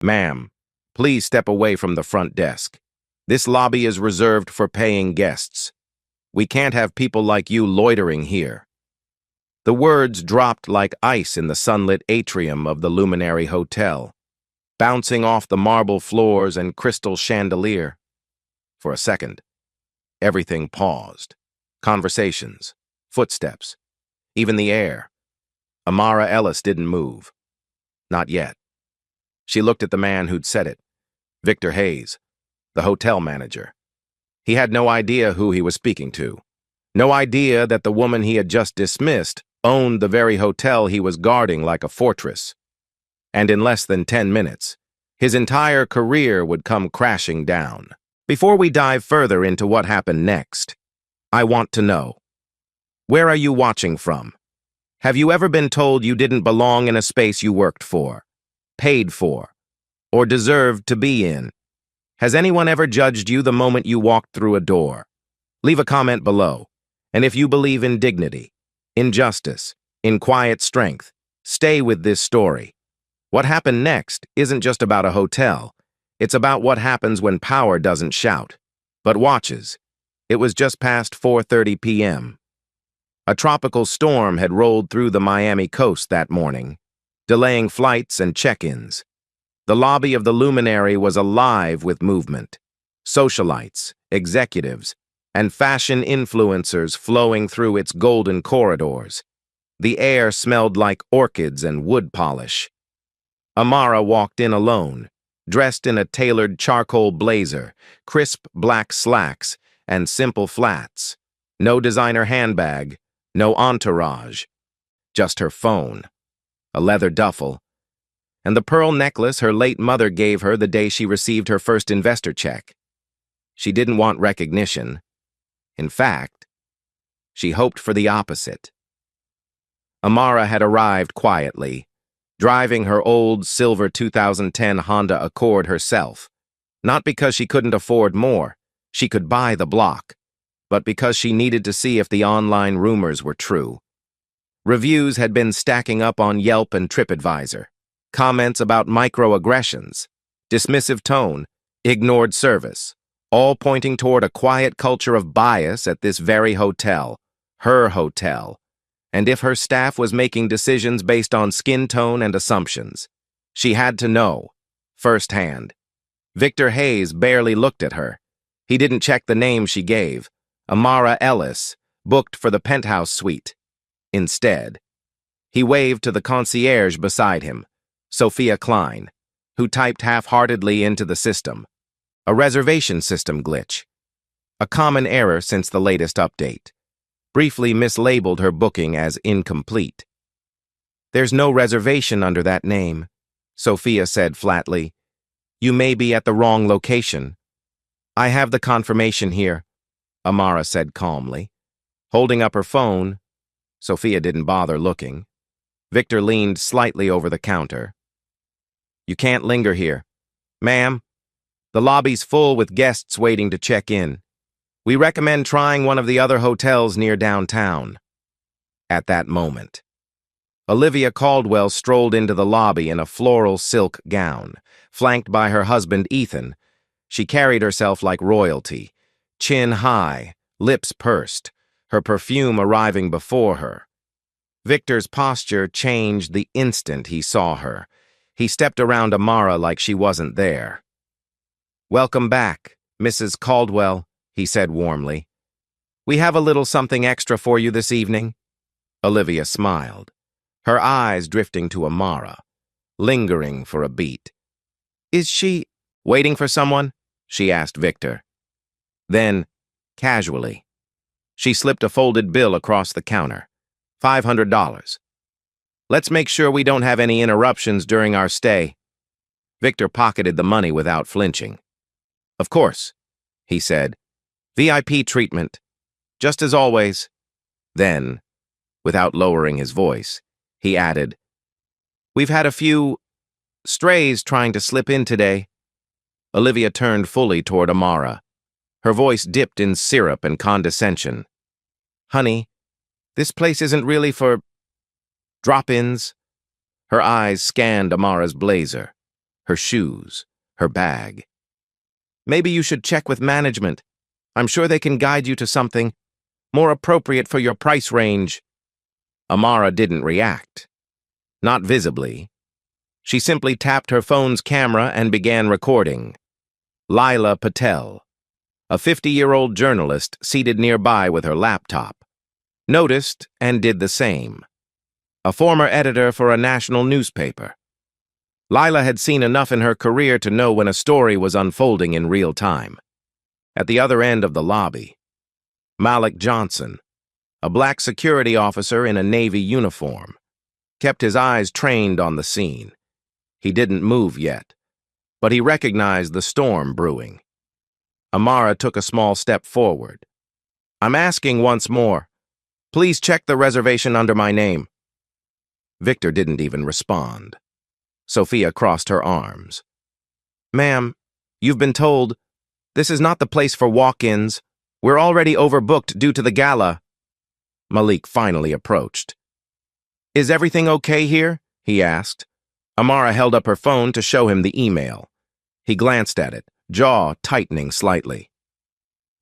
Ma'am, please step away from the front desk. This lobby is reserved for paying guests. We can't have people like you loitering here. The words dropped like ice in the sunlit atrium of the Luminary Hotel, bouncing off the marble floors and crystal chandelier. For a second, everything paused. Conversations, footsteps, even the air. Amara Ellis didn't move. Not yet. She looked at the man who'd said it, Victor Hayes, the hotel manager. He had no idea who he was speaking to. No idea that the woman he had just dismissed owned the very hotel he was guarding like a fortress. And in less than 10 minutes, his entire career would come crashing down. Before we dive further into what happened next, I want to know, where are you watching from? Have you ever been told you didn't belong in a space you worked for, paid for, or deserved to be in? Has anyone ever judged you the moment you walked through a door? Leave a comment below. And if you believe in dignity, in justice, in quiet strength, stay with this story. What happened next isn't just about a hotel. It's about what happens when power doesn't shout, but watches. It was just past 4:30 p.m. A tropical storm had rolled through the Miami coast that morning, delaying flights and check-ins. The lobby of the Luminary was alive with movement. Socialites, executives, and fashion influencers flowing through its golden corridors. The air smelled like orchids and wood polish. Amara walked in alone, dressed in a tailored charcoal blazer, crisp black slacks, and simple flats. No designer handbag, no entourage. Just her phone, a leather duffel, and the pearl necklace her late mother gave her the day she received her first investor check. She didn't want recognition. In fact, she hoped for the opposite. Amara had arrived quietly, driving her old silver 2010 Honda Accord herself, not because she couldn't afford more, she could buy the block, but because she needed to see if the online rumors were true. Reviews had been stacking up on Yelp and TripAdvisor. Comments about microaggressions, dismissive tone, ignored service, all pointing toward a quiet culture of bias at this very hotel, her hotel, and if her staff was making decisions based on skin tone and assumptions. She had to know, firsthand. Victor Hayes barely looked at her. He didn't check the name she gave, Amara Ellis, booked for the penthouse suite. Instead, he waved to the concierge beside him, Sophia Klein, who typed half-heartedly into the system. A reservation system glitch. A common error since the latest update. Briefly mislabeled her booking as incomplete. "There's no reservation under that name," Sophia said flatly. "You may be at the wrong location." "I have the confirmation here," Amara said calmly. Holding up her phone, Sophia didn't bother looking. Victor leaned slightly over the counter. "You can't linger here. Ma'am, the lobby's full with guests waiting to check in. We recommend trying one of the other hotels near downtown." At that moment, Olivia Caldwell strolled into the lobby in a floral silk gown, flanked by her husband Ethan. She carried herself like royalty, chin high, lips pursed, her perfume arriving before her. Victor's posture changed the instant he saw her. He stepped around Amara like she wasn't there. "Welcome back, Mrs. Caldwell," he said warmly. "We have a little something extra for you this evening." Olivia smiled, her eyes drifting to Amara, lingering for a beat. "Is she waiting for someone?" she asked Victor. Then, casually, she slipped a folded bill across the counter. $500. "Let's make sure we don't have any interruptions during our stay." Victor pocketed the money without flinching. "Of course," he said. "VIP treatment, just as always." Then, without lowering his voice, he added, "We've had a few strays trying to slip in today." Olivia turned fully toward Amara. Her voice dipped in syrup and condescension. "Honey, this place isn't really for drop-ins." Her eyes scanned Amara's blazer, her shoes, her bag. "Maybe you should check with management. I'm sure they can guide you to something more appropriate for your price range." Amara didn't react. Not visibly. She simply tapped her phone's camera and began recording. Lila Patel, a 50-year-old journalist seated nearby with her laptop, noticed and did the same. A former editor for a national newspaper. Lila had seen enough in her career to know when a story was unfolding in real time. At the other end of the lobby, Malik Johnson, a black security officer in a Navy uniform, kept his eyes trained on the scene. He didn't move yet, but he recognized the storm brewing. Amara took a small step forward. "I'm asking once more. Please check the reservation under my name." Victor didn't even respond. Sophia crossed her arms. "Ma'am, you've been told this is not the place for walk-ins. We're already overbooked due to the gala." Malik finally approached. "Is everything okay here?" he asked. Amara held up her phone to show him the email. He glanced at it, jaw tightening slightly.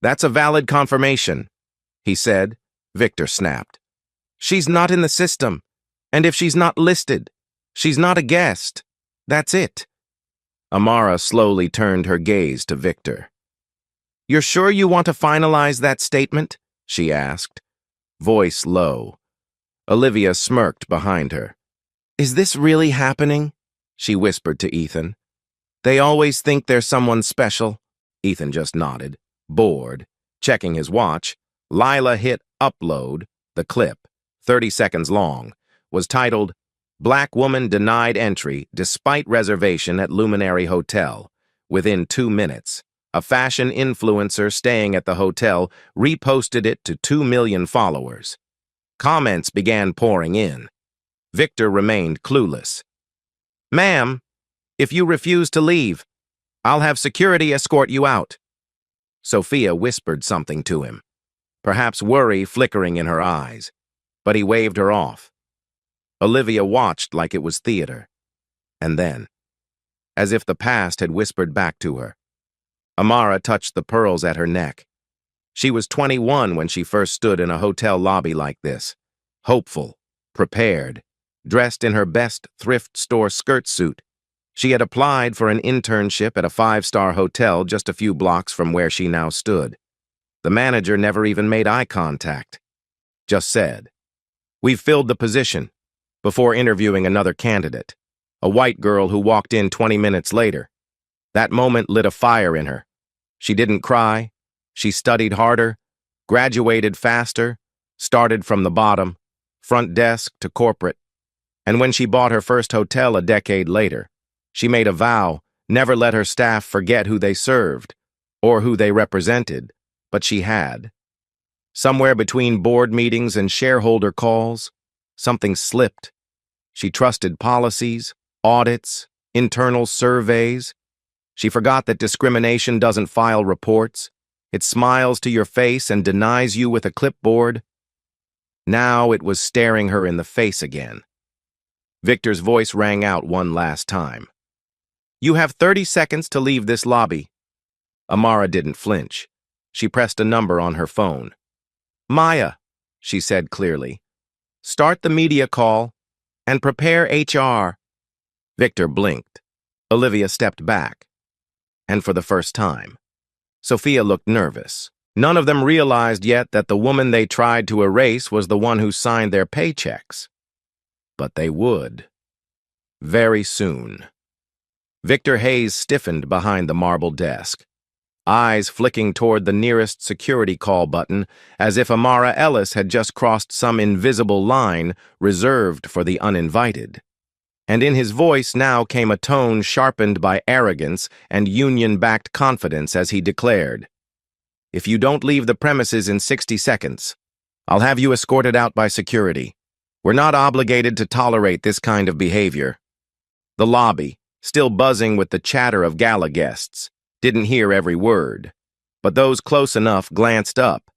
"That's a valid confirmation," he said. Victor snapped. "She's not in the system, and if she's not listed, she's not a guest. That's it." Amara slowly turned her gaze to Victor. "You're sure you want to finalize that statement?" she asked, voice low. Olivia smirked behind her. "Is this really happening?" she whispered to Ethan. "They always think they're someone special." Ethan just nodded, bored. Checking his watch, Lila hit upload. The clip, 30 seconds long, was titled, "Black Woman Denied Entry Despite Reservation at Luminary Hotel." Within 2 minutes, a fashion influencer staying at the hotel reposted it to 2 million followers. Comments began pouring in. Victor remained clueless. "Ma'am, if you refuse to leave, I'll have security escort you out." Sophia whispered something to him, perhaps worry flickering in her eyes, but he waved her off. Olivia watched like it was theater. And then, as if the past had whispered back to her, Amara touched the pearls at her neck. She was 21 when she first stood in a hotel lobby like this, hopeful, prepared, dressed in her best thrift store skirt suit. She had applied for an internship at a 5-star hotel just a few blocks from where she now stood. The manager never even made eye contact. Just said, "We've filled the position," before interviewing another candidate, a white girl who walked in 20 minutes later. That moment lit a fire in her. She didn't cry. She studied harder, graduated faster, started from the bottom, front desk to corporate. And when she bought her first hotel a decade later, she made a vow never let her staff forget who they served or who they represented, but she had. Somewhere between board meetings and shareholder calls, something slipped. She trusted policies, audits, internal surveys. She forgot that discrimination doesn't file reports. It smiles to your face and denies you with a clipboard. Now it was staring her in the face again. Victor's voice rang out one last time. "You have 30 seconds to leave this lobby." Amara didn't flinch. She pressed a number on her phone. "Maya," she said clearly, "start the media call and prepare HR." Victor blinked. Olivia stepped back. And for the first time, Sophia looked nervous. None of them realized yet that the woman they tried to erase was the one who signed their paychecks. But they would. Very soon. Victor Hayes stiffened behind the marble desk, eyes flicking toward the nearest security call button as if Amara Ellis had just crossed some invisible line reserved for the uninvited. And in his voice now came a tone sharpened by arrogance and union-backed confidence as he declared, "If you don't leave the premises in 60 seconds, I'll have you escorted out by security. We're not obligated to tolerate this kind of behavior." The lobby, still buzzing with the chatter of gala guests, didn't hear every word, but those close enough glanced up,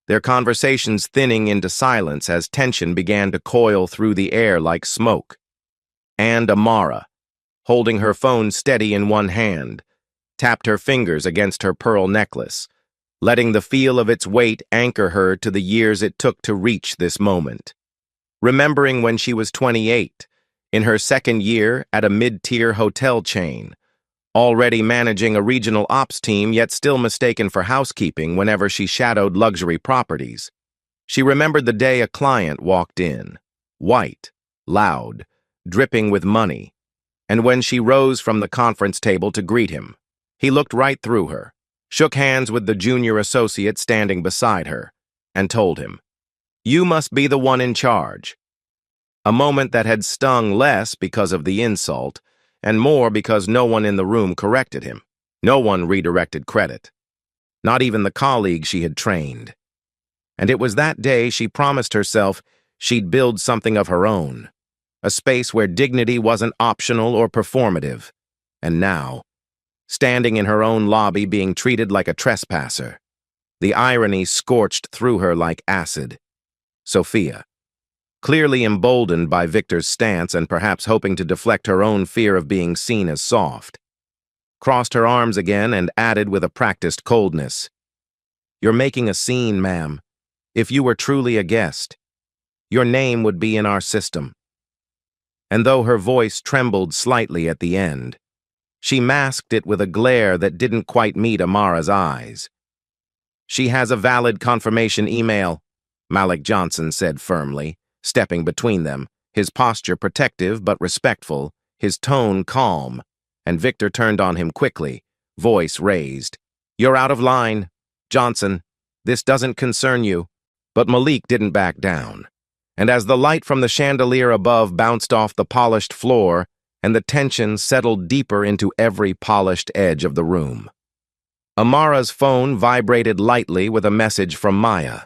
their conversations thinning into silence as tension began to coil through the air like smoke. And Amara, holding her phone steady in one hand, tapped her fingers against her pearl necklace, letting the feel of its weight anchor her to the years it took to reach this moment. Remembering when she was 28, in her second year at a mid-tier hotel chain, already managing a regional ops team yet still mistaken for housekeeping whenever she shadowed luxury properties. She remembered the day a client walked in, white, loud, dripping with money, and when she rose from the conference table to greet him, he looked right through her, shook hands with the junior associate standing beside her, and told him, "You must be the one in charge." A moment that had stung less because of the insult, and more because no one in the room corrected him. No one redirected credit. Not even the colleague she had trained. And it was that day she promised herself she'd build something of her own, a space where dignity wasn't optional or performative. And now, standing in her own lobby being treated like a trespasser, the irony scorched through her like acid. Sophia, clearly emboldened by Victor's stance and perhaps hoping to deflect her own fear of being seen as soft, crossed her arms again and added with a practiced coldness, "You're making a scene, ma'am. If you were truly a guest, your name would be in our system." And though her voice trembled slightly at the end, she masked it with a glare that didn't quite meet Amara's eyes. "She has a valid confirmation email," Malik Johnson said firmly, stepping between them, his posture protective but respectful, his tone calm, and Victor turned on him quickly, voice raised. "You're out of line, Johnson. This doesn't concern you." But Malik didn't back down, and as the light from the chandelier above bounced off the polished floor and the tension settled deeper into every polished edge of the room, Amara's phone vibrated lightly with a message from Maya.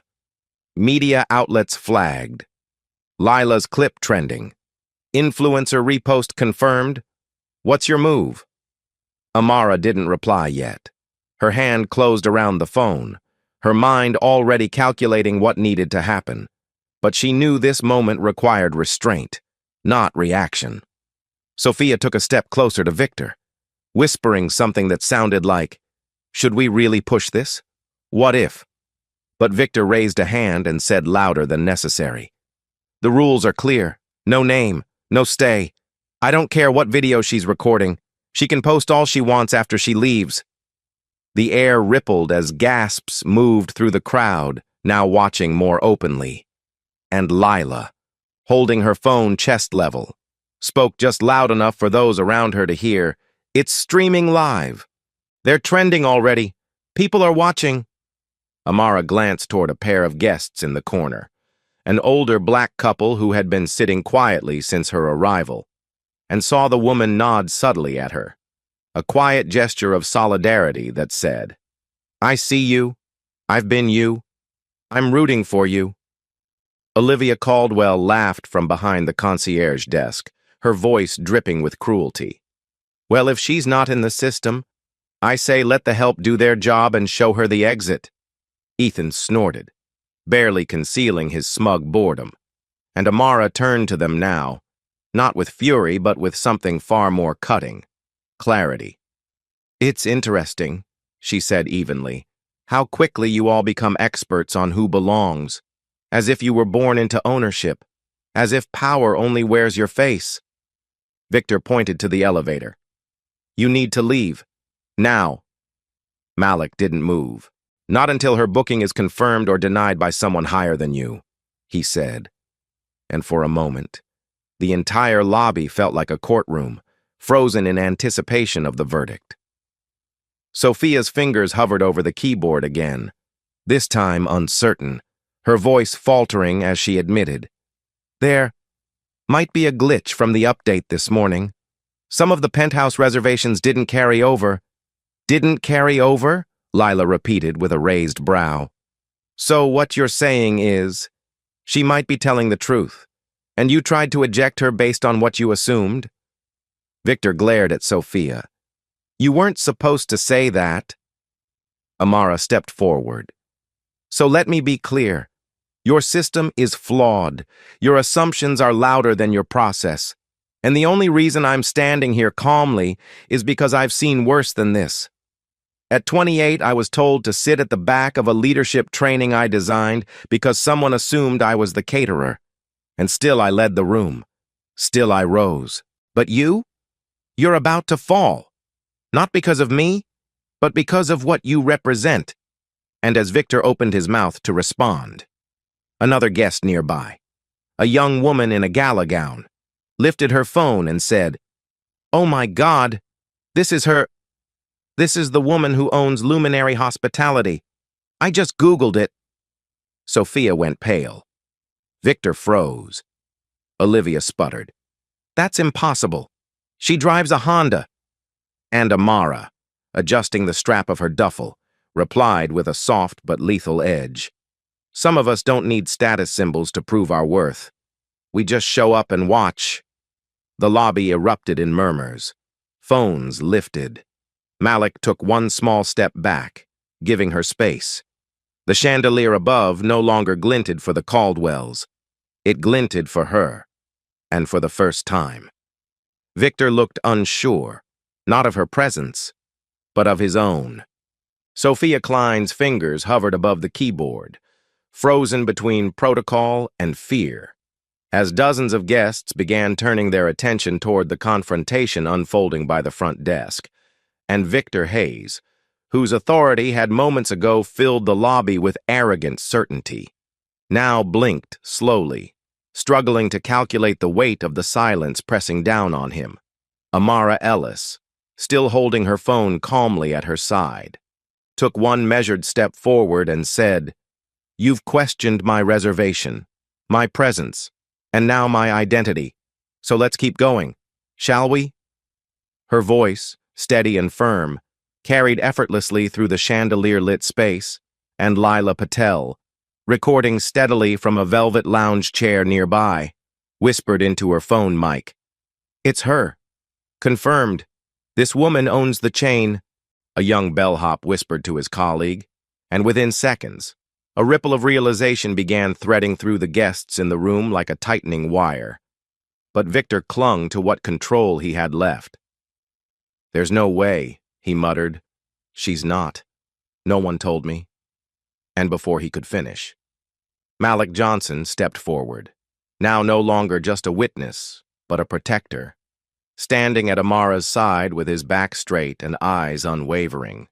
Media outlets flagged. Lila's clip trending. Influencer repost confirmed. What's your move? Amara didn't reply yet. Her hand closed around the phone, her mind already calculating what needed to happen. But she knew this moment required restraint, not reaction. Sophia took a step closer to Victor, whispering something that sounded like, "Should we really push this? What if?" But Victor raised a hand and said louder than necessary, "The rules are clear. No name, no stay. I don't care what video she's recording. She can post all she wants after she leaves." The air rippled as gasps moved through the crowd, now watching more openly. And Lila, holding her phone chest level, spoke just loud enough for those around her to hear, "It's streaming live. They're trending already. People are watching." Amara glanced toward a pair of guests in the corner, an older black couple who had been sitting quietly since her arrival, and saw the woman nod subtly at her, a quiet gesture of solidarity that said, "I see you. I've been you. I'm rooting for you." Olivia Caldwell laughed from behind the concierge desk, her voice dripping with cruelty. "Well, if she's not in the system, I say let the help do their job and show her the exit." Ethan snorted, barely concealing his smug boredom, and Amara turned to them now, not with fury but with something far more cutting, clarity. "It's interesting," she said evenly, "how quickly you all become experts on who belongs, as if you were born into ownership, as if power only wears your face." Victor pointed to the elevator. "You need to leave. Now." Malik didn't move. "Not until her booking is confirmed or denied by someone higher than you," he said. And for a moment, the entire lobby felt like a courtroom, frozen in anticipation of the verdict. Sophia's fingers hovered over the keyboard again, this time uncertain, her voice faltering as she admitted, "There might be a glitch from the update this morning. Some of the penthouse reservations didn't carry over." "Didn't carry over?" Lila repeated with a raised brow. "So what you're saying is, she might be telling the truth, and you tried to eject her based on what you assumed?" Victor glared at Sophia. "You weren't supposed to say that." Amara stepped forward. "So let me be clear. Your system is flawed. Your assumptions are louder than your process. And the only reason I'm standing here calmly is because I've seen worse than this. At 28, I was told to sit at the back of a leadership training I designed because someone assumed I was the caterer. And still I led the room. Still I rose. But you? You're about to fall. Not because of me, but because of what you represent. And as Victor opened his mouth to respond, another guest nearby, a young woman in a gala gown, lifted her phone and said, "Oh my God, this is her. This is the woman who owns Luminary Hospitality. I just Googled it." Sophia went pale. Victor froze. Olivia sputtered, "That's impossible. She drives a Honda." And Amara, adjusting the strap of her duffel, replied with a soft but lethal edge, "Some of us don't need status symbols to prove our worth. We just show up and watch." The lobby erupted in murmurs. Phones lifted. Malik took one small step back, giving her space. The chandelier above no longer glinted for the Caldwells. It glinted for her, and for the first time. Victor looked unsure, not of her presence, but of his own. Sophia Klein's fingers hovered above the keyboard, frozen between protocol and fear, as dozens of guests began turning their attention toward the confrontation unfolding by the front desk, and Victor Hayes, whose authority had moments ago filled the lobby with arrogant certainty, now blinked slowly, struggling to calculate the weight of the silence pressing down on him. Amara Ellis, still holding her phone calmly at her side, took one measured step forward and said, "You've questioned my reservation, my presence, and now my identity. So let's keep going, shall we?" Her voice, steady and firm, carried effortlessly through the chandelier-lit space, and Lila Patel, recording steadily from a velvet lounge chair nearby, whispered into her phone mic, "It's her. Confirmed. This woman owns the chain," a young bellhop whispered to his colleague, and within seconds, a ripple of realization began threading through the guests in the room like a tightening wire. But Victor clung to what control he had left. "There's no way," he muttered. "She's not. No one told me." And before he could finish, Malik Johnson stepped forward, now no longer just a witness, but a protector, standing at Amara's side with his back straight and eyes unwavering.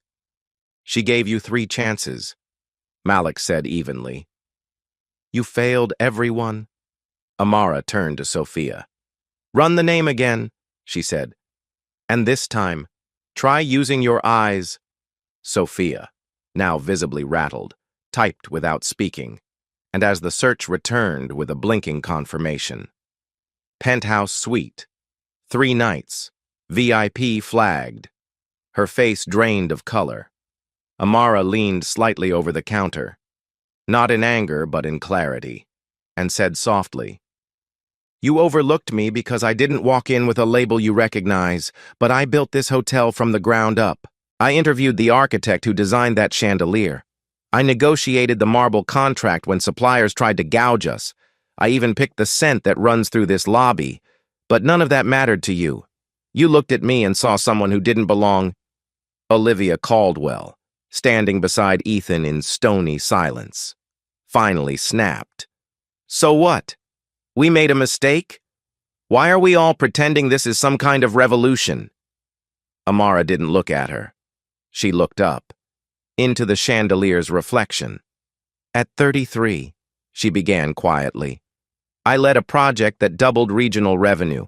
"She gave you 3 chances," Malik said evenly. "You failed everyone." Amara turned to Sophia. "Run the name again," she said. "And this time, try using your eyes." Sophia, now visibly rattled, typed without speaking, and as the search returned with a blinking confirmation. "Penthouse suite. 3 nights. VIP flagged." Her face drained of color. Amara leaned slightly over the counter, not in anger but in clarity, and said softly, "You overlooked me because I didn't walk in with a label you recognize, but I built this hotel from the ground up. I interviewed the architect who designed that chandelier. I negotiated the marble contract when suppliers tried to gouge us. I even picked the scent that runs through this lobby. But none of that mattered to you. You looked at me and saw someone who didn't belong." Olivia Caldwell, standing beside Ethan in stony silence, finally snapped, "So what? We made a mistake? Why are we all pretending this is some kind of revolution?" Amara didn't look at her. She looked up, into the chandelier's reflection. "At 33, she began quietly, I led a project that doubled regional revenue.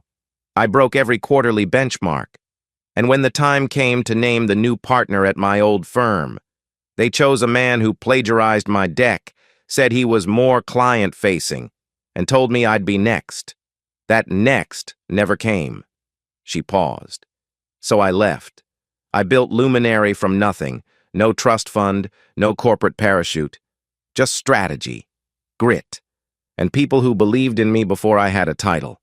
I broke every quarterly benchmark. And when the time came to name the new partner at my old firm, they chose a man who plagiarized my deck, said he was more client-facing, and told me I'd be next. That next never came." She paused. "So I left. I built Luminary from nothing. No trust fund, no corporate parachute. Just strategy, grit, and people who believed in me before I had a title.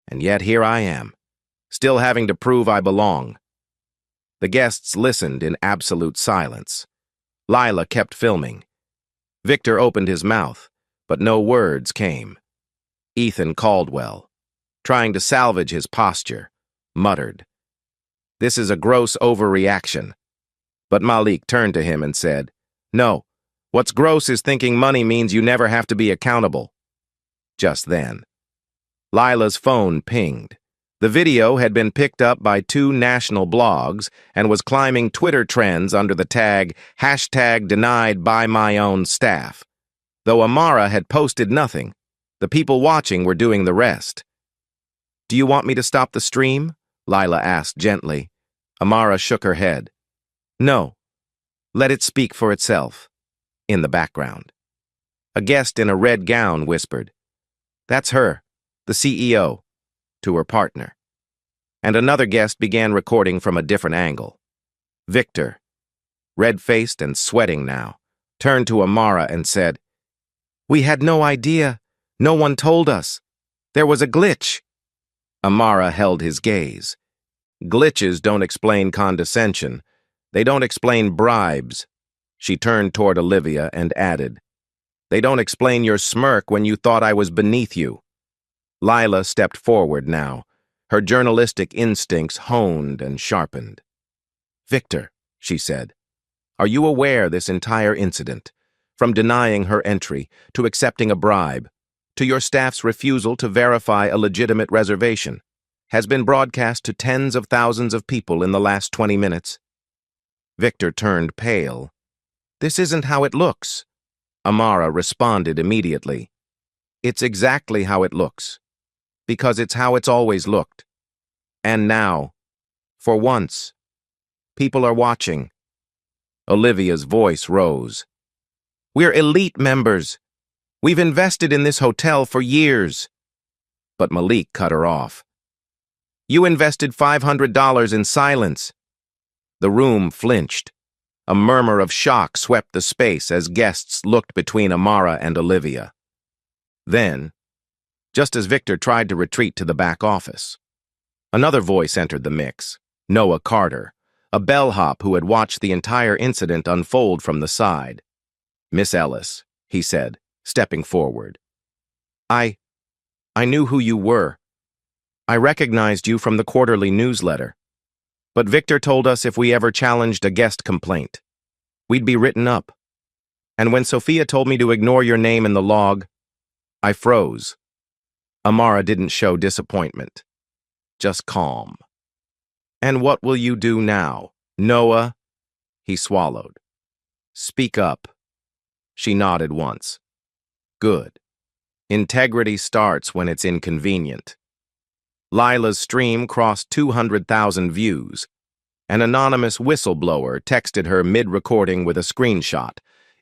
And yet here I am, still having to prove I belong." The guests listened in absolute silence. Lila kept filming. Victor opened his mouth, but no words came. Ethan Caldwell, trying to salvage his posture, muttered, "This is a gross overreaction." But Malik turned to him and said, "No, what's gross is thinking money means you never have to be accountable." Just then, Lila's phone pinged. The video had been picked up by 2 national blogs and was climbing Twitter trends under the tag #DeniedByMyOwnStaff. Though Amara had posted nothing, the people watching were doing the rest. "Do you want me to stop the stream?" Lila asked gently. Amara shook her head. "No. Let it speak for itself." In the background, a guest in a red gown whispered, "That's her, the CEO," to her partner. And another guest began recording from a different angle. Victor, red-faced and sweating now, turned to Amara and said, "We had no idea. No one told us. There was a glitch." Amara held his gaze. Glitches don't explain condescension. They don't explain bribes. She turned toward Olivia and added, "They don't explain your smirk when you thought I was beneath you." Lila stepped forward now, her journalistic instincts honed and sharpened. "Victor," she said, "are you aware this entire incident, from denying her entry to accepting a bribe, to your staff's refusal to verify a legitimate reservation, has been broadcast to tens of thousands of people in the last 20 minutes?" Victor turned pale. "This isn't how it looks." Amara responded immediately. "It's exactly how it looks, because it's how it's always looked. And now, for once, people are watching." Olivia's voice rose. "We're elite members. We've invested in this hotel for years." But Malik cut her off. "You invested $500 in silence." The room flinched. A murmur of shock swept the space as guests looked between Amara and Olivia. Then, just as Victor tried to retreat to the back office, another voice entered the mix, Noah Carter, a bellhop who had watched the entire incident unfold from the side. "Miss Ellis," he said, stepping forward. I knew who you were. I recognized you from the quarterly newsletter. But Victor told us if we ever challenged a guest complaint, we'd be written up. And when Sophia told me to ignore your name in the log, I froze." Amara didn't show disappointment, just calm. "And what will you do now, Noah?" He swallowed. "Speak up." She nodded once. "Good. Integrity starts when it's inconvenient." Lila's stream crossed 200,000 views. An anonymous whistleblower texted her mid-recording with a screenshot,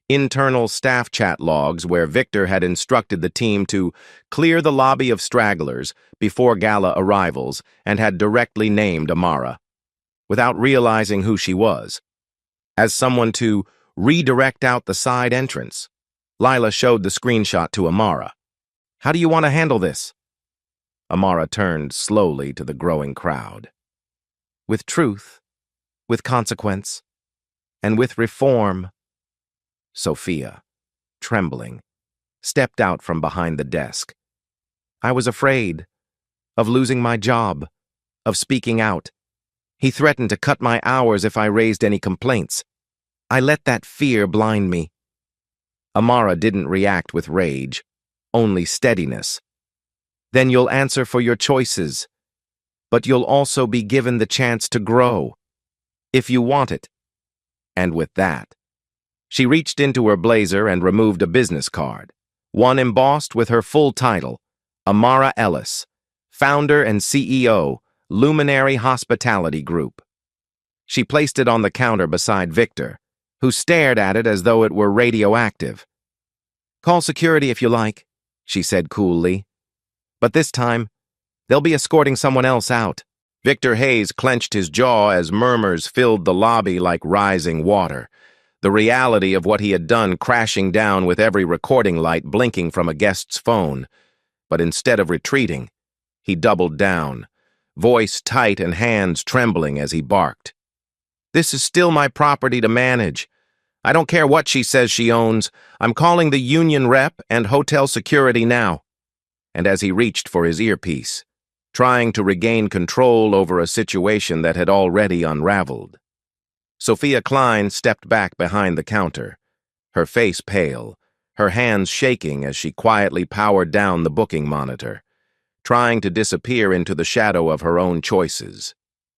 internal staff chat logs where Victor had instructed the team to clear the lobby of stragglers before gala arrivals and had directly named Amara, without realizing who she was, as someone to redirect out the side entrance. Lila showed the screenshot to Amara. "How do you want to handle this?" Amara turned slowly to the growing crowd. "With truth, with consequence, and with reform." Sophia, trembling, stepped out from behind the desk. "I was afraid of losing my job, of speaking out. He threatened to cut my hours if I raised any complaints. I let that fear blind me." Amara didn't react with rage, only steadiness. "Then you'll answer for your choices, but you'll also be given the chance to grow, if you want it." And with that, she reached into her blazer and removed a business card, one embossed with her full title, Amara Ellis, founder and CEO, Luminary Hospitality Group. She placed it on the counter beside Victor, who stared at it as though it were radioactive. "Call security if you like," she said coolly. "But this time, they'll be escorting someone else out." Victor Hayes clenched his jaw as murmurs filled the lobby like rising water, the reality of what he had done crashing down with every recording light blinking from a guest's phone. But instead of retreating, he doubled down, voice tight and hands trembling as he barked. "This is still my property to manage. I don't care what she says she owns. I'm calling the union rep and hotel security now." And as he reached for his earpiece, trying to regain control over a situation that had already unraveled. Sophia Klein stepped back behind the counter, her face pale, her hands shaking as she quietly powered down the booking monitor, trying to disappear into the shadow of her own choices,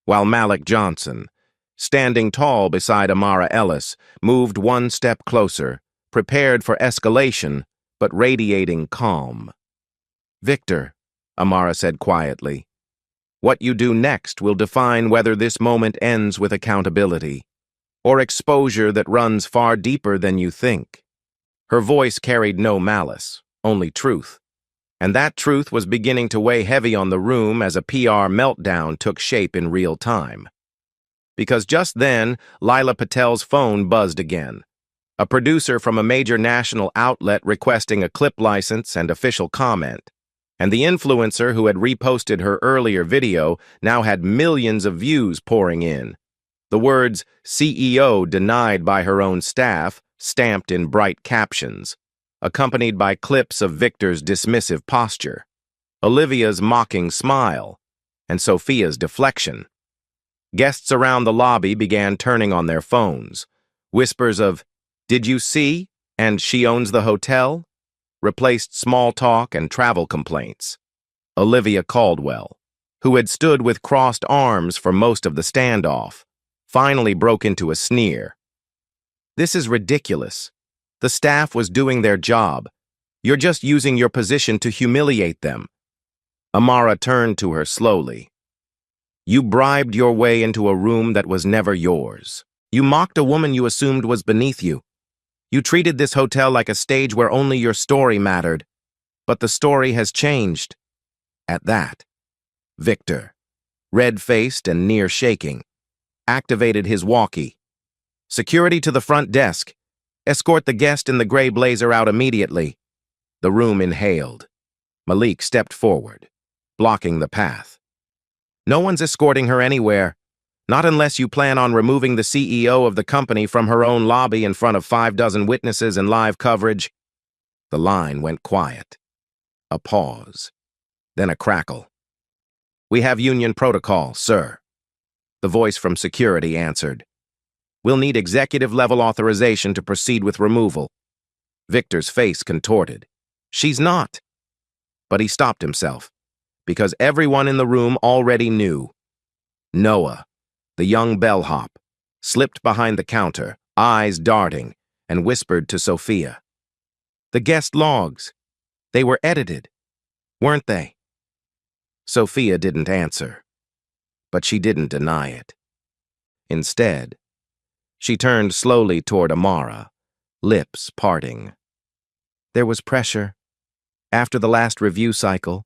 while Malik Johnson, standing tall beside Amara Ellis, moved one step closer, prepared for escalation, but radiating calm. "Victor," Amara said quietly, "what you do next will define whether this moment ends with accountability or exposure that runs far deeper than you think." Her voice carried no malice, only truth. And that truth was beginning to weigh heavy on the room as a PR meltdown took shape in real time. Because just then, Lila Patel's phone buzzed again. A producer from a major national outlet requesting a clip license and official comment. And the influencer who had reposted her earlier video now had millions of views pouring in. The words "CEO denied by her own staff" stamped in bright captions, accompanied by clips of Victor's dismissive posture, Olivia's mocking smile, and Sophia's deflection. Guests around the lobby began turning on their phones. Whispers of, "Did you see?" and "She owns the hotel?" replaced small talk and travel complaints. Olivia Caldwell, who had stood with crossed arms for most of the standoff, finally broke into a sneer. "This is ridiculous. The staff was doing their job. You're just using your position to humiliate them." Amara turned to her slowly. "You bribed your way into a room that was never yours. You mocked a woman you assumed was beneath you. You treated this hotel like a stage where only your story mattered. But the story has changed." At that, Victor, red-faced and near shaking, activated his walkie. "Security to the front desk. Escort the guest in the gray blazer out immediately." The room inhaled. Malik stepped forward, blocking the path. "No one's escorting her anywhere. Not unless you plan on removing the CEO of the company from her own lobby in front of 6 witnesses and live coverage." The line went quiet. A pause. Then a crackle. "We have union protocol, sir." The voice from security answered. "We'll need executive-level authorization to proceed with removal." Victor's face contorted. "She's not." But he stopped himself, because everyone in the room already knew. Noah, the young bellhop, slipped behind the counter, eyes darting, and whispered to Sophia. "The guest logs. They were edited, weren't they?" Sophia didn't answer, but she didn't deny it. Instead, she turned slowly toward Amara, lips parting. "There was pressure. After the last review cycle,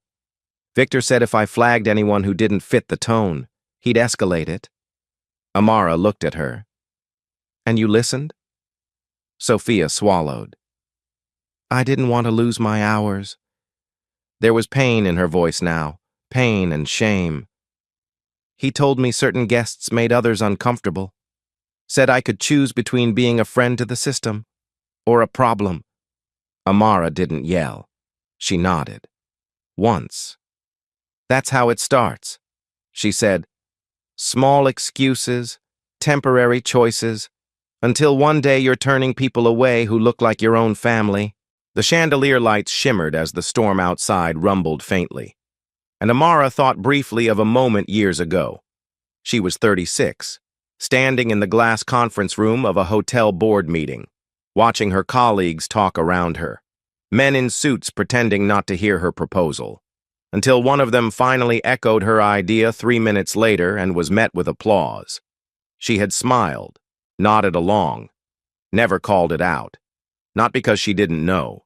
Victor said if I flagged anyone who didn't fit the tone, he'd escalate it." Amara looked at her. "And you listened?" Sophia swallowed. "I didn't want to lose my hours." There was pain in her voice now, pain and shame. "He told me certain guests made others uncomfortable. Said I could choose between being a friend to the system or a problem." Amara didn't yell. She nodded. "Once. That's how it starts," she said. "Small excuses, temporary choices, until one day you're turning people away who look like your own family." The chandelier lights shimmered as the storm outside rumbled faintly. And Amara thought briefly of a moment years ago. She was 36, standing in the glass conference room of a hotel board meeting, watching her colleagues talk around her, men in suits pretending not to hear her proposal, until one of them finally echoed her idea 3 minutes later and was met with applause. She had smiled, nodded along, never called it out, not because she didn't know,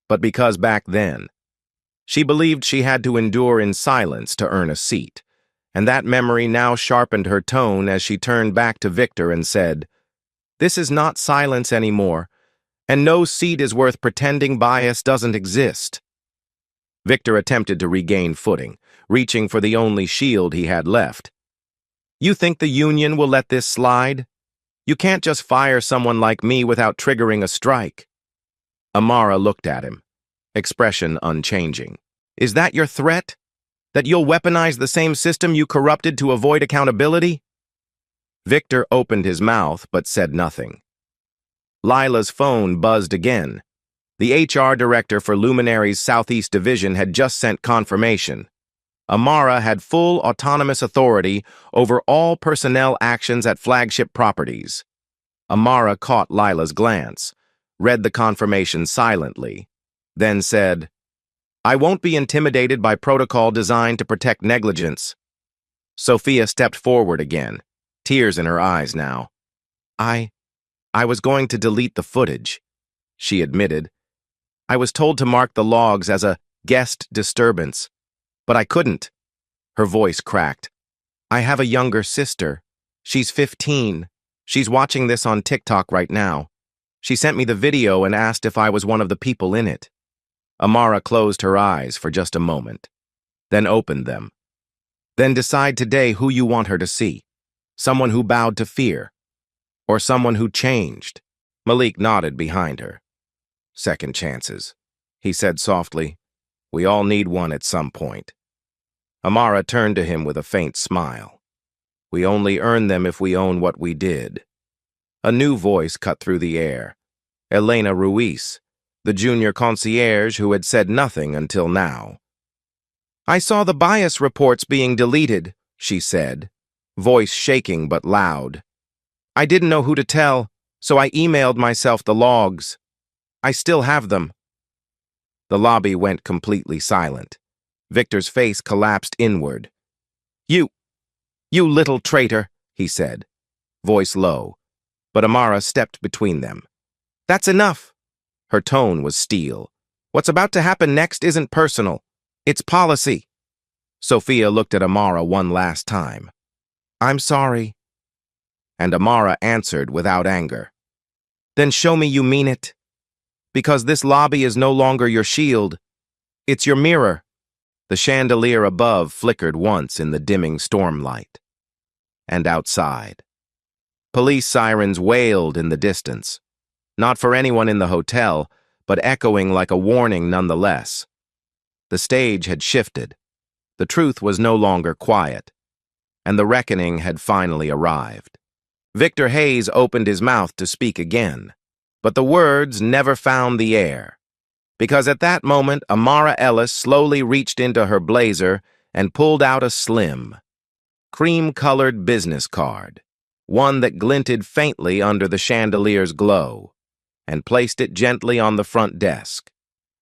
but because back then, she believed she had to endure in silence to earn a seat, and that memory now sharpened her tone as she turned back to Victor and said, "This is not silence anymore, and no seat is worth pretending bias doesn't exist." Victor attempted to regain footing, reaching for the only shield he had left. "You think the union will let this slide? You can't just fire someone like me without triggering a strike." Amara looked at him, expression unchanging. "Is that your threat?" That you'll weaponize the same system you corrupted to avoid accountability? Victor opened his mouth but said nothing. Lila's phone buzzed again. The HR director for Luminary's Southeast Division had just sent confirmation. Amara had full autonomous authority over all personnel actions at flagship properties. Amara caught Lila's glance, read the confirmation silently, then said, "I won't be intimidated by protocol designed to protect negligence." Sophia stepped forward again, tears in her eyes now. I was going to delete the footage," she admitted. "I was told to mark the logs as a guest disturbance, but I couldn't." Her voice cracked. "I have a younger sister. She's 15. She's watching this on TikTok right now. She sent me the video and asked if I was one of the people in it." Amara closed her eyes for just a moment, then opened them. "Then decide today who you want her to see. Someone who bowed to fear, or someone who changed." Malik nodded behind her. "Second chances," he said softly. "We all need one at some point." Amara turned to him with a faint smile. "We only earn them if we own what we did." A new voice cut through the air. Elena Ruiz, the junior concierge who had said nothing until now. "I saw the bias reports being deleted," she said, voice shaking but loud. "I didn't know who to tell, so I emailed myself the logs. I still have them." The lobby went completely silent. Victor's face collapsed inward. You little traitor," he said, voice low, but Amara stepped between them. "That's enough." Her tone was steel. "What's about to happen next isn't personal. It's policy." Sophia looked at Amara one last time. "I'm sorry." And Amara answered without anger. "Then show me you mean it. Because this lobby is no longer your shield. It's your mirror." The chandelier above flickered once in the dimming stormlight. And outside, police sirens wailed in the distance, not for anyone in the hotel, but echoing like a warning nonetheless. The stage had shifted. The truth was no longer quiet, and the reckoning had finally arrived. Victor Hayes opened his mouth to speak again, but the words never found the air, because at that moment Amara Ellis slowly reached into her blazer and pulled out a slim, cream-colored business card, one that glinted faintly under the chandelier's glow, and placed it gently on the front desk.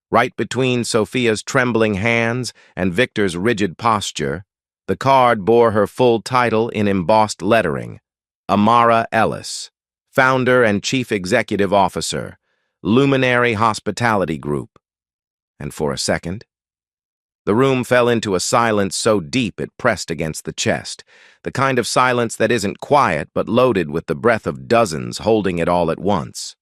Right between Sophia's trembling hands and Victor's rigid posture, the card bore her full title in embossed lettering: Amara Ellis, Founder and Chief Executive Officer, Luminary Hospitality Group. And for a second, the room fell into a silence so deep it pressed against the chest, the kind of silence that isn't quiet but loaded with the breath of dozens holding it all at once.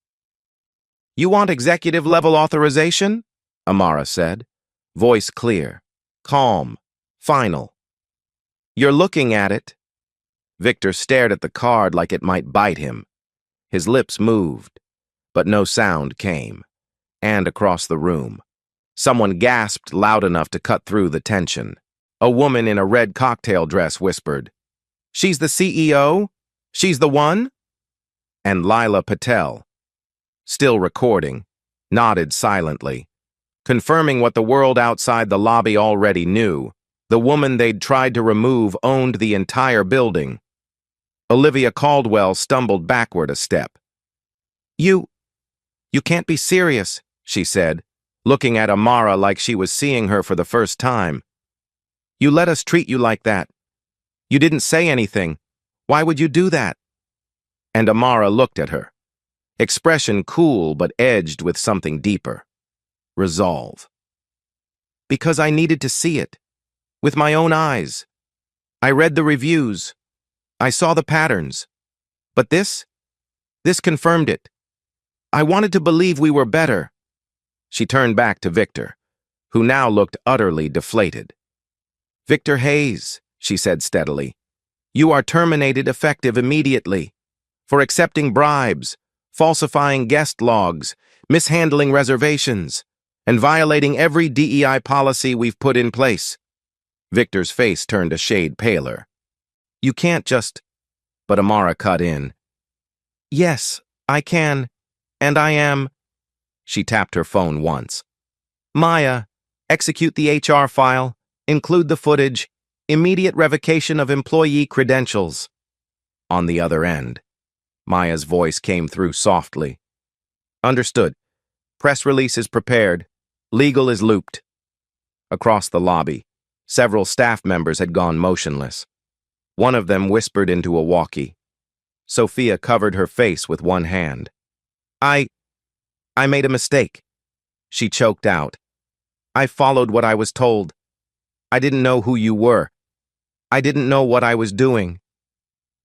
"You want executive-level authorization?" Amara said, voice clear, calm, final. "You're looking at it." Victor stared at the card like it might bite him. His lips moved, but no sound came. And across the room, someone gasped loud enough to cut through the tension. A woman in a red cocktail dress whispered, "She's the CEO? She's the one?" And Lila Patel, still recording, nodded silently, confirming what the world outside the lobby already knew. The woman they'd tried to remove owned the entire building. Olivia Caldwell stumbled backward a step. You can't be serious," she said, looking at Amara like she was seeing her for the first time. "You let us treat you like that. You didn't say anything. Why would you do that?" And Amara looked at her, expression cool but edged with something deeper. Resolve. "Because I needed to see it. With my own eyes. I read the reviews. I saw the patterns. But this confirmed it. I wanted to believe we were better." She turned back to Victor, who now looked utterly deflated. "Victor Hayes," she said steadily, "you are terminated effective immediately for accepting bribes, falsifying guest logs, mishandling reservations, and violating every DEI policy we've put in place." Victor's face turned a shade paler. You can't just... But Amara cut in. Yes, I can. And I am... She tapped her phone once. Maya, execute the HR file. Include the footage. Immediate revocation of employee credentials. On the other end, Maya's voice came through softly. Understood. Press release is prepared. Legal is looped. Across the lobby, several staff members had gone motionless. One of them whispered into a walkie. Sophia covered her face with one hand. I made a mistake. She choked out. I followed what I was told. I didn't know who you were. I didn't know what I was doing.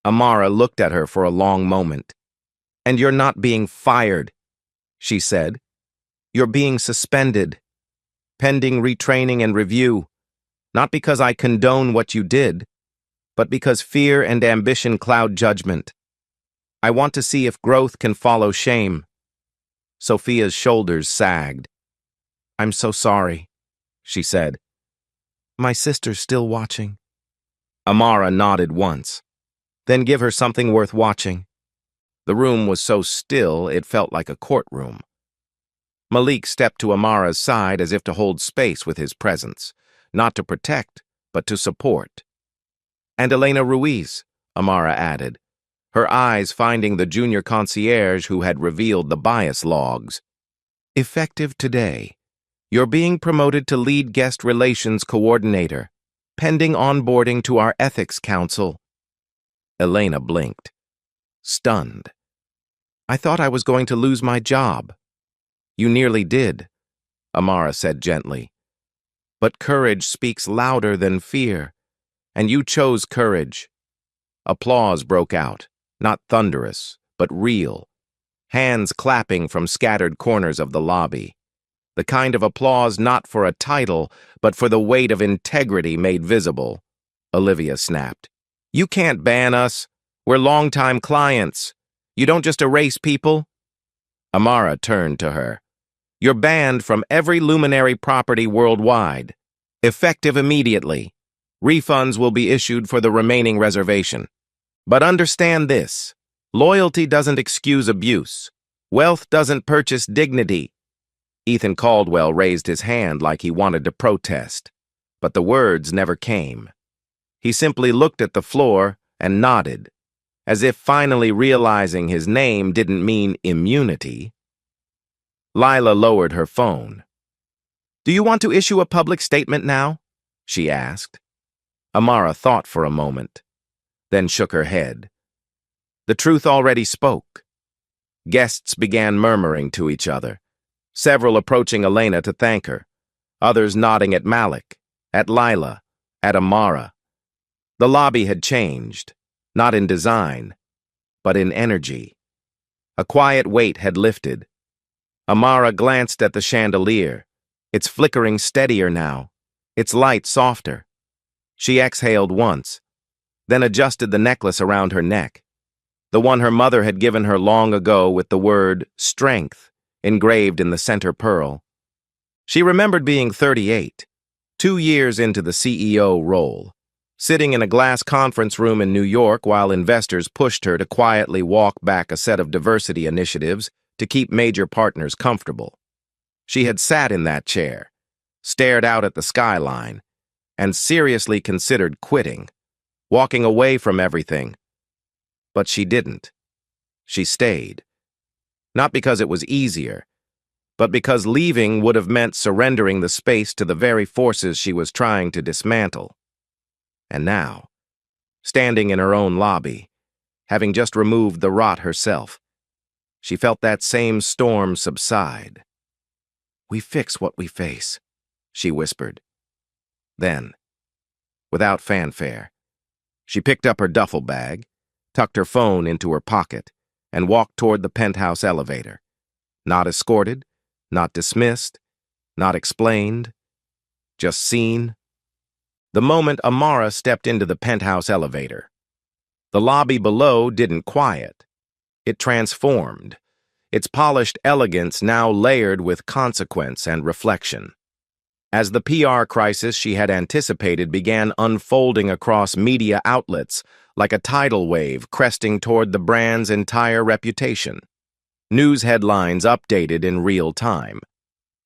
Amara looked at her for a long moment. And you're not being fired, she said. You're being suspended, pending retraining and review, not because I condone what you did, but because fear and ambition cloud judgment. I want to see if growth can follow shame. Sophia's shoulders sagged. I'm so sorry, she said. My sister's still watching. Amara nodded once. Then give her something worth watching. The room was so still it felt like a courtroom. Malik stepped to Amara's side as if to hold space with his presence, not to protect, but to support. And Elena Ruiz, Amara added, her eyes finding the junior concierge who had revealed the bias logs. Effective today, you're being promoted to lead guest relations coordinator, pending onboarding to our ethics council. Elena blinked, stunned. I thought I was going to lose my job. You nearly did, Amara said gently. But courage speaks louder than fear, and you chose courage. Applause broke out. Not thunderous, but real. Hands clapping from scattered corners of the lobby. The kind of applause not for a title, but for the weight of integrity made visible. Olivia snapped. You can't ban us. We're longtime clients. You don't just erase people. Amara turned to her. You're banned from every luminary property worldwide. Effective immediately. Refunds will be issued for the remaining reservation. But understand this, loyalty doesn't excuse abuse. Wealth doesn't purchase dignity. Ethan Caldwell raised his hand like he wanted to protest, but the words never came. He simply looked at the floor and nodded, as if finally realizing his name didn't mean immunity. Lila lowered her phone. Do you want to issue a public statement now? She asked. Amara thought for a moment, then shook her head. The truth already spoke. Guests began murmuring to each other, several approaching Elena to thank her, others nodding at Malik, at Lila, at Amara. The lobby had changed, not in design, but in energy. A quiet weight had lifted. Amara glanced at the chandelier, its flickering steadier now, its light softer. She exhaled once, then adjusted the necklace around her neck, the one her mother had given her long ago with the word strength engraved in the center pearl. She remembered being 38, 2 years into the CEO role, sitting in a glass conference room in New York while investors pushed her to quietly walk back a set of diversity initiatives to keep major partners comfortable. She had sat in that chair, stared out at the skyline, and seriously considered quitting, walking away from everything. But she didn't. She stayed. Not because it was easier, but because leaving would have meant surrendering the space to the very forces she was trying to dismantle. And now, standing in her own lobby, having just removed the rot herself, she felt that same storm subside. We fix what we face, she whispered. Then, without fanfare, she picked up her duffel bag, tucked her phone into her pocket, and walked toward the penthouse elevator. Not escorted, not dismissed, not explained, just seen. The moment Amara stepped into the penthouse elevator, the lobby below didn't quiet. It transformed, its polished elegance now layered with consequence and reflection. As the PR crisis she had anticipated began unfolding across media outlets like a tidal wave cresting toward the brand's entire reputation. News headlines updated in real time.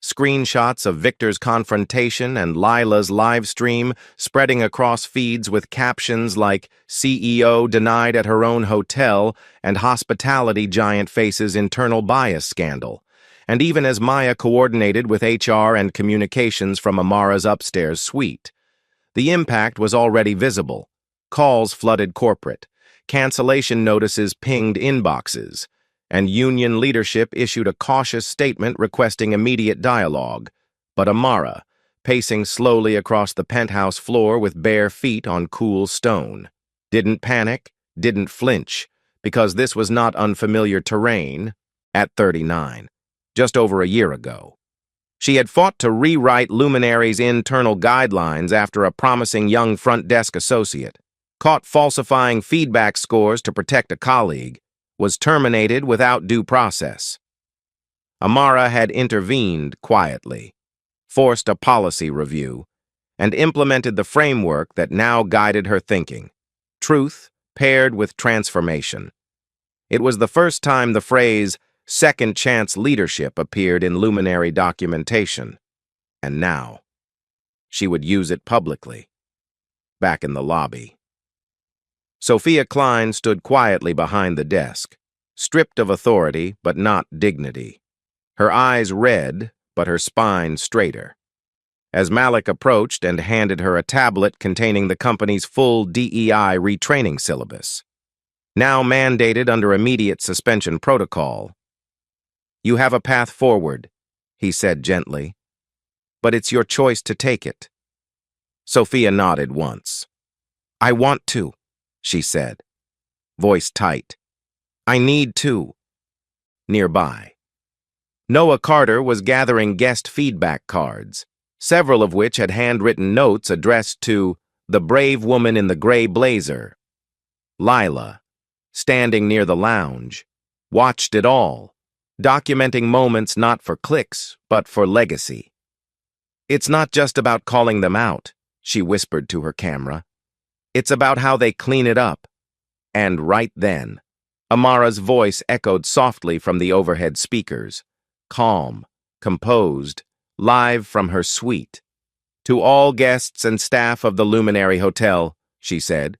Screenshots of Victor's confrontation and Lila's live stream spreading across feeds with captions like "CEO denied at her own hotel" and "Hospitality giant faces internal bias scandal." And even as Maya coordinated with HR and communications from Amara's upstairs suite, the impact was already visible. Calls flooded corporate, cancellation notices pinged inboxes, and union leadership issued a cautious statement requesting immediate dialogue. But Amara, pacing slowly across the penthouse floor with bare feet on cool stone, didn't panic, didn't flinch, because this was not unfamiliar terrain at 39, just over a year ago. She had fought to rewrite Luminary's internal guidelines after a promising young front desk associate, caught falsifying feedback scores to protect a colleague, was terminated without due process. Amara had intervened quietly, forced a policy review, and implemented the framework that now guided her thinking: truth paired with transformation. It was the first time the phrase "second chance leadership" appeared in Luminary documentation, and now she would use it publicly. Back in the lobby, Sophia Klein stood quietly behind the desk, stripped of authority but not dignity. Her eyes red, but her spine straighter. As Malik approached and handed her a tablet containing the company's full DEI retraining syllabus, now mandated under immediate suspension protocol. "You have a path forward," he said gently, "but it's your choice to take it." Sophia nodded once. "I want to," she said, voice tight. "I need to." Nearby, Noah Carter was gathering guest feedback cards, several of which had handwritten notes addressed to the brave woman in the gray blazer. Lila, standing near the lounge, watched it all, documenting moments not for clicks, but for legacy. "It's not just about calling them out," she whispered to her camera. "It's about how they clean it up." And right then, Amara's voice echoed softly from the overhead speakers, calm, composed, live from her suite. "To all guests and staff of the Luminary Hotel," she said,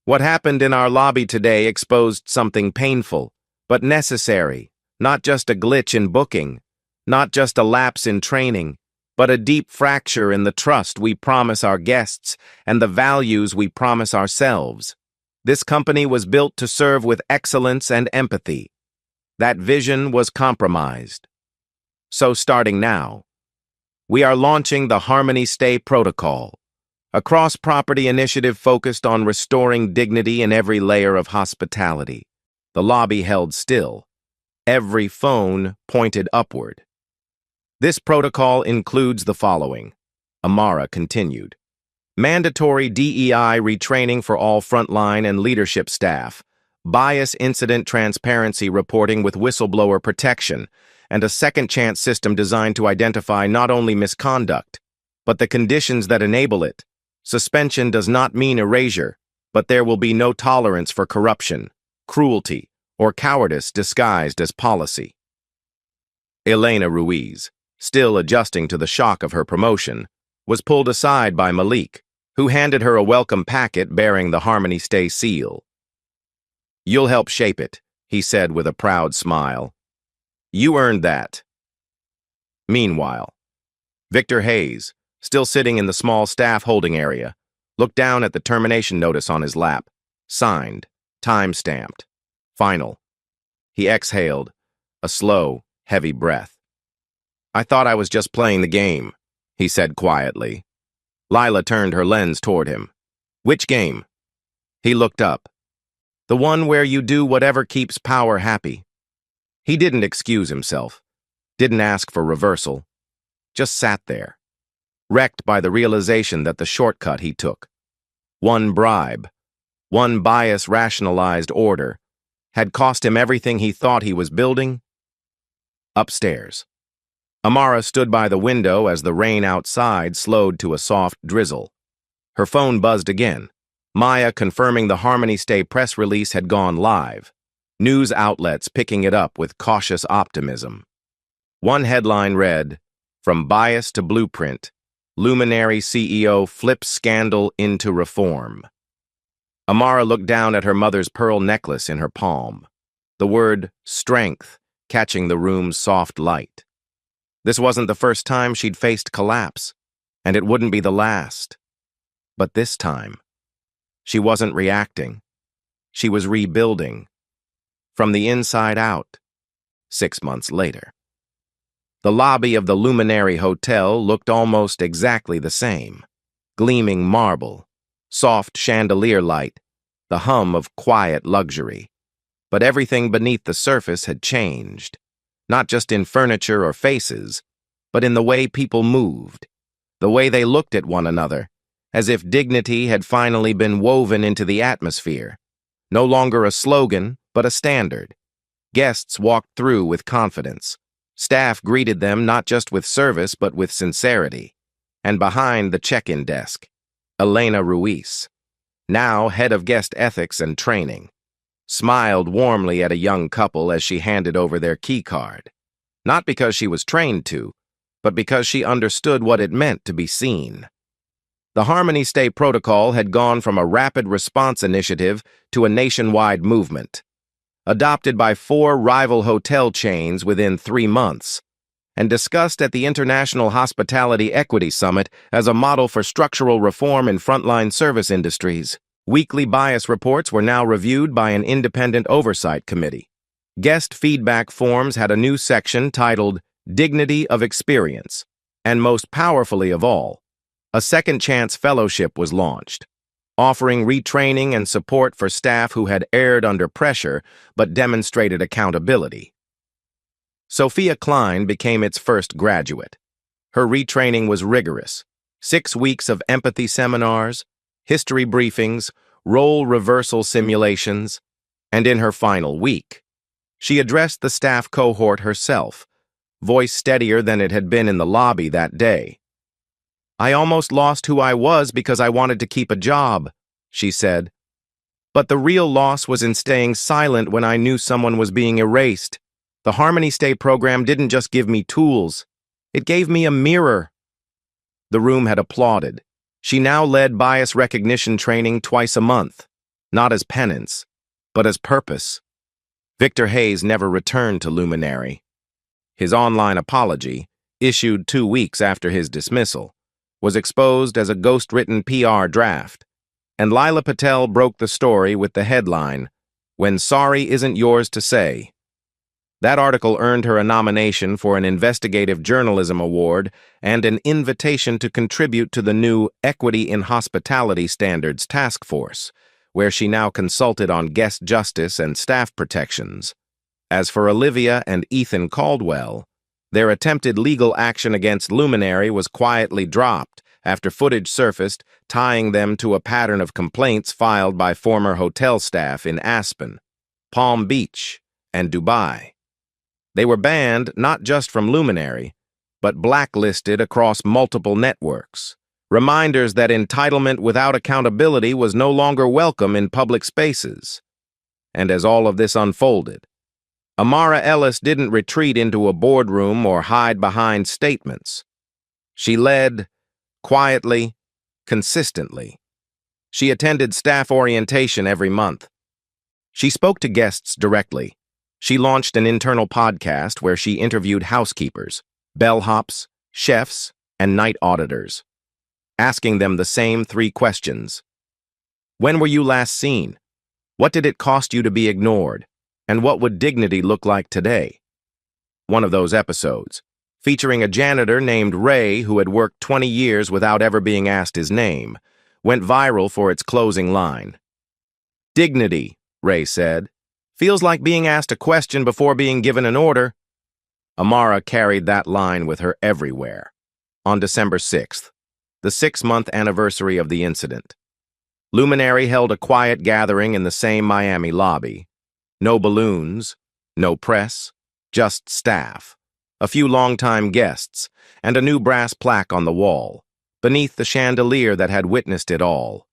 "what happened in our lobby today exposed something painful, but necessary. Not just a glitch in booking, not just a lapse in training, but a deep fracture in the trust we promise our guests and the values we promise ourselves. This company was built to serve with excellence and empathy. That vision was compromised. So starting now, we are launching the Harmony Stay Protocol, a cross-property initiative focused on restoring dignity in every layer of hospitality." The lobby held still, every phone pointed upward. "This protocol includes the following," Amara continued. "Mandatory DEI retraining for all frontline and leadership staff, bias incident transparency reporting with whistleblower protection, and a second chance system designed to identify not only misconduct, but the conditions that enable it. Suspension does not mean erasure, but there will be no tolerance for corruption, cruelty, or cowardice disguised as policy." Elena Ruiz, still adjusting to the shock of her promotion, was pulled aside by Malik, who handed her a welcome packet bearing the Harmony Stay seal. "You'll help shape it," he said with a proud smile. "You earned that." Meanwhile, Victor Hayes, still sitting in the small staff holding area, looked down at the termination notice on his lap, signed, time-stamped, final. He exhaled, a slow, heavy breath. "I thought I was just playing the game," he said quietly. Lila turned her lens toward him. "Which game?" He looked up. "The one where you do whatever keeps power happy." He didn't excuse himself, didn't ask for reversal, just sat there, wrecked by the realization that the shortcut he took, one bribe, one bias-rationalized order, had cost him everything he thought he was building. Upstairs, Amara stood by the window as the rain outside slowed to a soft drizzle. Her phone buzzed again. Maya confirming the Harmony Stay press release had gone live. News outlets picking it up with cautious optimism. One headline read, "From Bias to Blueprint, Luminary CEO flips scandal into reform." Amara looked down at her mother's pearl necklace in her palm, the word strength catching the room's soft light. This wasn't the first time she'd faced collapse, and it wouldn't be the last. But this time, she wasn't reacting. She was rebuilding. From the inside out. 6 months later. The lobby of the Luminary Hotel looked almost exactly the same. Gleaming marble, soft chandelier light, the hum of quiet luxury. But everything beneath the surface had changed. Not just in furniture or faces, but in the way people moved, the way they looked at one another, as if dignity had finally been woven into the atmosphere. No longer a slogan, but a standard. Guests walked through with confidence. Staff greeted them not just with service, but with sincerity. And behind the check-in desk, Elena Ruiz, now head of guest ethics and training, smiled warmly at a young couple as she handed over their key card. Not because she was trained to, but because she understood what it meant to be seen. The Harmony Stay protocol had gone from a rapid response initiative to a nationwide movement, adopted by 4 rival hotel chains within 3 months, and discussed at the International Hospitality Equity Summit as a model for structural reform in frontline service industries. Weekly bias reports were now reviewed by an independent oversight committee. Guest feedback forms had a new section titled Dignity of Experience, and most powerfully of all, a Second Chance Fellowship was launched, offering retraining and support for staff who had erred under pressure but demonstrated accountability. Sophia Klein became its first graduate. Her retraining was rigorous. 6 weeks of empathy seminars, history briefings, role reversal simulations, and in her final week, she addressed the staff cohort herself, voice steadier than it had been in the lobby that day. "I almost lost who I was because I wanted to keep a job," she said. "But the real loss was in staying silent when I knew someone was being erased. The Harmony Stay program didn't just give me tools, it gave me a mirror." The room had applauded. She now led bias recognition training twice a month, not as penance, but as purpose. Victor Hayes never returned to Luminary. His online apology, issued 2 weeks after his dismissal, was exposed as a ghost-written PR draft, and Lila Patel broke the story with the headline, "When Sorry Isn't Yours to Say." That article earned her a nomination for an Investigative Journalism Award and an invitation to contribute to the new Equity in Hospitality Standards Task Force, where she now consulted on guest justice and staff protections. As for Olivia and Ethan Caldwell, their attempted legal action against Luminary was quietly dropped after footage surfaced tying them to a pattern of complaints filed by former hotel staff in Aspen, Palm Beach, and Dubai. They were banned not just from Luminary, but blacklisted across multiple networks. Reminders that entitlement without accountability was no longer welcome in public spaces. And as all of this unfolded, Amara Ellis didn't retreat into a boardroom or hide behind statements. She led, quietly, consistently. She attended staff orientation every month. She spoke to guests directly. She launched an internal podcast where she interviewed housekeepers, bellhops, chefs, and night auditors, asking them the same 3 questions. When were you last seen? What did it cost you to be ignored? And what would dignity look like today? One of those episodes, featuring a janitor named Ray who had worked 20 years without ever being asked his name, went viral for its closing line. "Dignity," Ray said, "feels like being asked a question before being given an order." Amara carried that line with her everywhere. On December 6th, the 6-month anniversary of the incident, Luminary held a quiet gathering in the same Miami lobby. No balloons, no press, just staff, a few longtime guests, and a new brass plaque on the wall, beneath the chandelier that had witnessed it all.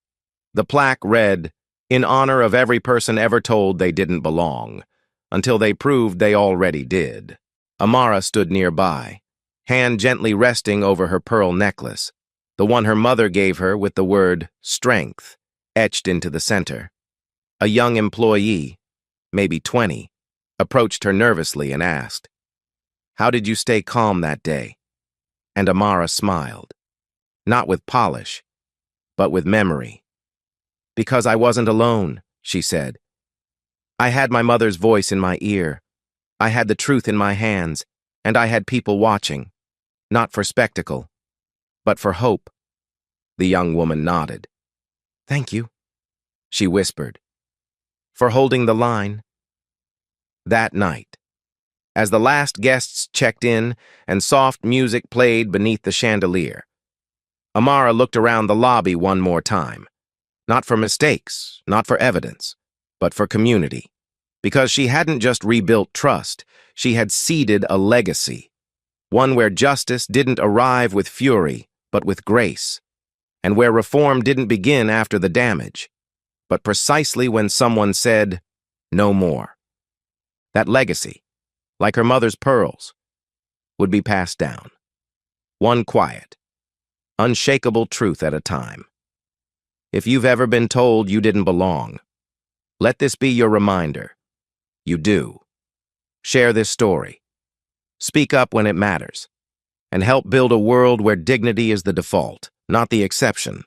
The plaque read, "In honor of every person ever told they didn't belong, until they proved they already did." Amara stood nearby, hand gently resting over her pearl necklace, the one her mother gave her with the word strength etched into the center. A young employee, maybe 20, approached her nervously and asked, "How did you stay calm that day?" And Amara smiled, not with polish, but with memory. "Because I wasn't alone," she said. "I had my mother's voice in my ear. I had the truth in my hands, and I had people watching, not for spectacle, but for hope." The young woman nodded. "Thank you," she whispered, "for holding the line." That night, as the last guests checked in and soft music played beneath the chandelier, Amara looked around the lobby one more time, not for mistakes, not for evidence, but for community. Because she hadn't just rebuilt trust, she had seeded a legacy, one where justice didn't arrive with fury, but with grace, and where reform didn't begin after the damage, but precisely when someone said, "No more." That legacy, like her mother's pearls, would be passed down, one quiet, unshakable truth at a time. If you've ever been told you didn't belong, let this be your reminder. You do. Share this story. Speak up when it matters, and help build a world where dignity is the default, not the exception.